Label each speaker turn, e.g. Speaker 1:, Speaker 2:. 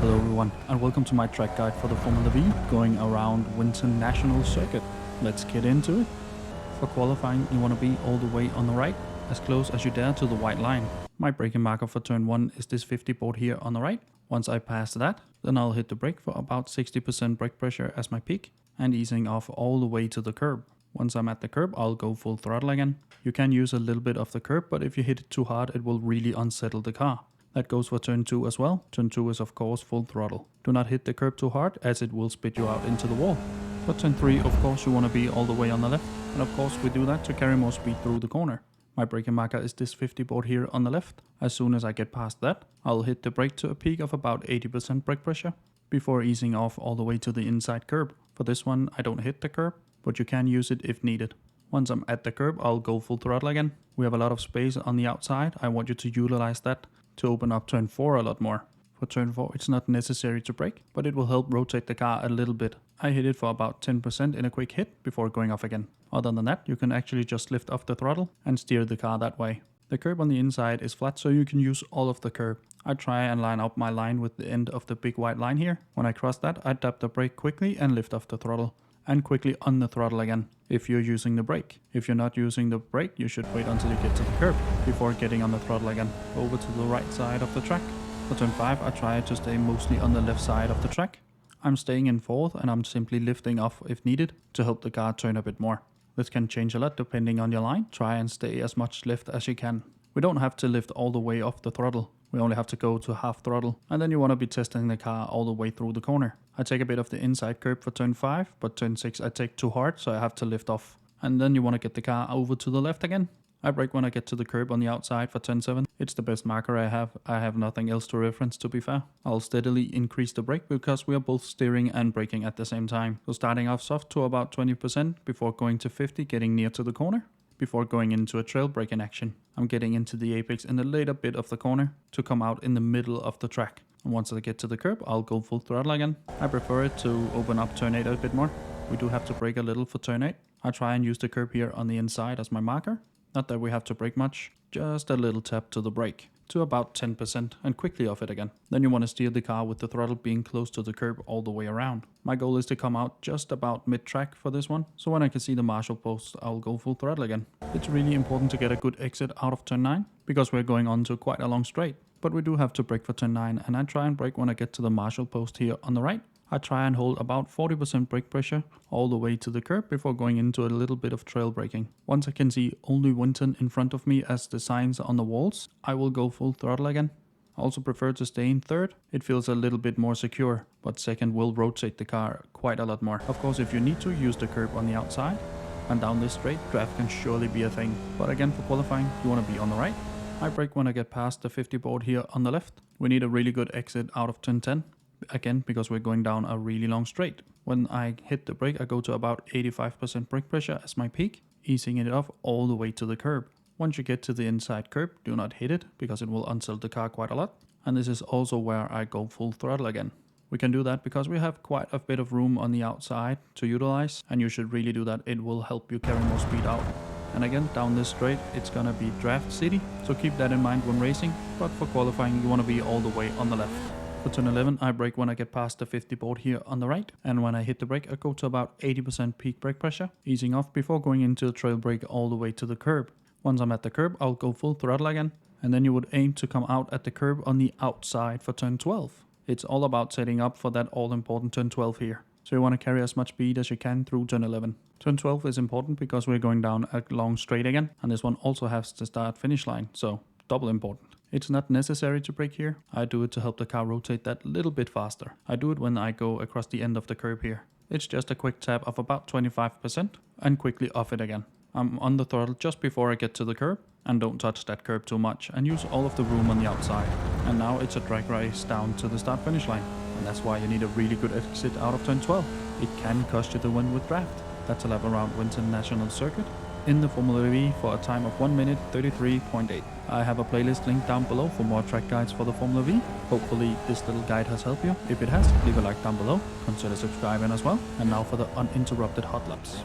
Speaker 1: Hello everyone, and welcome to my track guide for the Formula Vee going around Winton National Circuit. Let's get into it. For qualifying, you want to be all the way on the right, as close as you dare to the white line. My braking marker for turn 1 is this 50 board here on the right. Once I pass that, then I'll hit the brake for about 60% brake pressure as my peak, and easing off all the way to the curb. Once I'm at the curb, I'll go full throttle again. You can use a little bit of the curb, but if you hit it too hard, it will really unsettle the car. That goes for turn 2 as well. Turn 2 is of course full throttle. Do not hit the curb too hard as it will spit you out into the wall. For turn 3 of course you want to be all the way on the left, and of course we do that to carry more speed through the corner. My braking marker is this 50 board here on the left. As soon as I get past that, I'll hit the brake to a peak of about 80% brake pressure before easing off all the way to the inside curb. For this one I don't hit the curb, but you can use it if needed. Once I'm at the curb, I'll go full throttle again. We have a lot of space on the outside. I want you to utilize that to open up turn 4 a lot more. For turn 4 it's not necessary to brake, but it will help rotate the car a little bit. I hit it for about 10% in a quick hit before going off again. Other than that, you can actually just lift off the throttle and steer the car that way. The curb on the inside is flat, so you can use all of the curb. I try and line up my line with the end of the big white line here. When I cross that, I tap the brake quickly and lift off the throttle, and quickly on the throttle again if you're using the brake. If you're not using the brake, you should wait until you get to the curb before getting on the throttle again. Over to the right side of the track. For turn 5 I try to stay mostly on the left side of the track. I'm staying in 4th and I'm simply lifting off if needed to help the car turn a bit more. This can change a lot depending on your line. Try and stay as much left as you can. We don't have to lift all the way off the throttle. We only have to go to half throttle, and then you want to be testing the car all the way through the corner. I take a bit of the inside curb for turn 5, but turn 6 I take too hard, so I have to lift off. And then you want to get the car over to the left again. I brake when I get to the curb on the outside for turn 7. It's the best marker I have nothing else to reference, to be fair. I'll steadily increase the brake because we are both steering and braking at the same time. So starting off soft to about 20% before going to 50, getting near to the corner, before going into a trail brake in action. I'm getting into the apex in the later bit of the corner to come out in the middle of the track. And once I get to the curb, I'll go full throttle again. I prefer it to open up turn 8 a bit more. We do have to brake a little for turn 8. I try and use the curb here on the inside as my marker. Not that we have to brake much, just a little tap to the brake to about 10% and quickly off it again. Then you want to steer the car with the throttle being close to the curb all the way around. My goal is to come out just about mid-track for this one, so when I can see the marshal post, I'll go full throttle again. It's really important to get a good exit out of turn 9 because we're going on to quite a long straight. But we do have to brake for turn 9, and I try and brake when I get to the marshal post here on the right. I try and hold about 40% brake pressure all the way to the curb before going into a little bit of trail braking. Once I can see only Winton in front of me as the signs on the walls, I will go full throttle again. I also prefer to stay in 3rd. It feels a little bit more secure, but 2nd will rotate the car quite a lot more. Of course, if you need to, use the curb on the outside, and down this straight, draft can surely be a thing. But again, for qualifying, you want to be on the right. I brake when I get past the 50 board here on the left. We need a really good exit out of turn 10. Again, because we're going down a really long straight. When I hit the brake, I go to about 85% brake pressure as my peak, easing it off all the way to the curb. Once you get to the inside curb, do not hit it because it will unsettle the car quite a lot. And this is also where I go full throttle again. We can do that because we have quite a bit of room on the outside to utilize, and you should really do that. It will help you carry more speed out. And again, down this straight, it's gonna be draft city, so keep that in mind when racing. But for qualifying, you want to be all the way on the left. For turn 11, I brake when I get past the 50 board here on the right, and when I hit the brake, I go to about 80% peak brake pressure, easing off before going into the trail brake all the way to the curb. Once I'm at the curb, I'll go full throttle again, and then you would aim to come out at the curb on the outside for turn 12. It's all about setting up for that all-important turn 12 here. So you want to carry as much speed as you can through turn 11. Turn 12 is important because we're going down a long straight again, and this one also has the start-finish line, so double important. It's not necessary to brake here. I do it to help the car rotate that little bit faster. I do it when I go across the end of the curb here. It's just a quick tap of about 25% and quickly off it again. I'm on the throttle just before I get to the curb, and don't touch that curb too much and use all of the room on the outside. And now it's a drag race down to the start finish line, and that's why you need a really good exit out of turn 12. It can cost you the win with draft. That's a lap around Winton National Circuit in the Formula Vee for a time of 1 minute 33.8. I have a playlist linked down below for more track guides for the Formula Vee. Hopefully this little guide has helped you. If it has, leave a like down below, consider subscribing as well. And now for the uninterrupted hot laps.